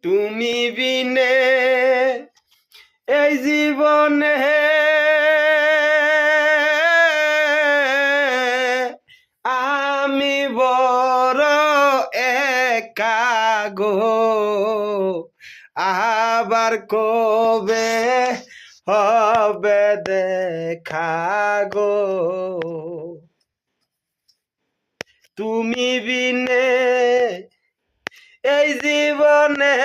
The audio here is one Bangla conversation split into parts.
তুমি বিনে এই জীবনে আমি বড় একা গো। আবার কবে হবে দেখা গো। তুমি বিনে এই জীবনে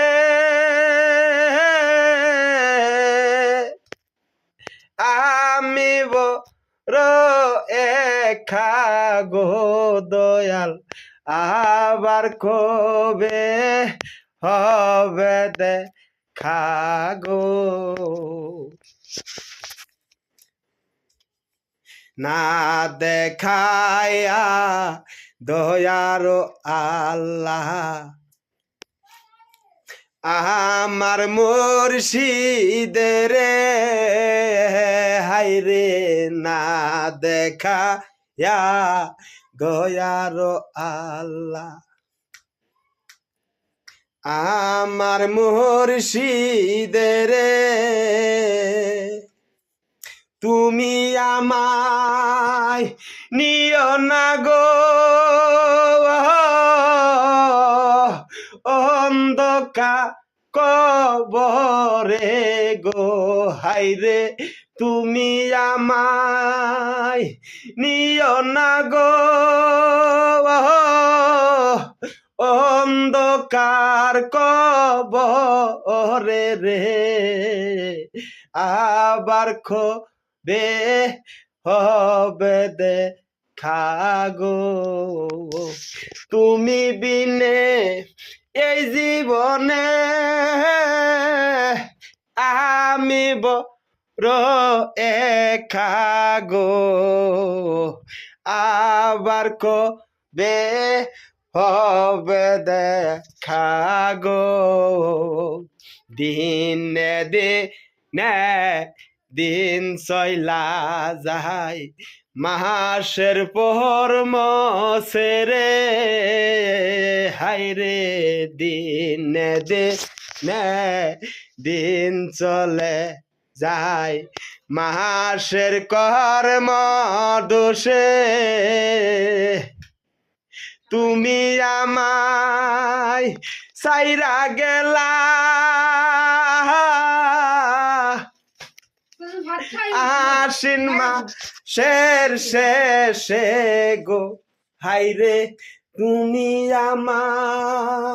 আমি বড় একা গো দয়াল। আবার কবে হবে দেখা গো। না দেখায়া দয়ার আল্লাহ আমার মুর্শিদ রে হায়রে। না দেখায়া দয়ার আল্লাহ আমার মুর্শিদ রে। তুমি আমায় নিও না গো অন্ধকার কবরে গো। হায়রে তুমি আমায় নিও না গো অন্ধকার কবরে রে। আবার বে হবে দেখা গো। তুমি বিনে এই জীবনে আমি বড় একা গো। আবার কবে হবে দেখা গো। দিনে দিনে দিন চইলা যায় মাসের পর মসেরে হায়রে। দিনে দিনে দিন চলে যায় মাসের কর্ম দোষে। তুমি আমায় সাইরা গেলা আশ্বিন মাসের শেষে গো। হায়রে তুমি আমার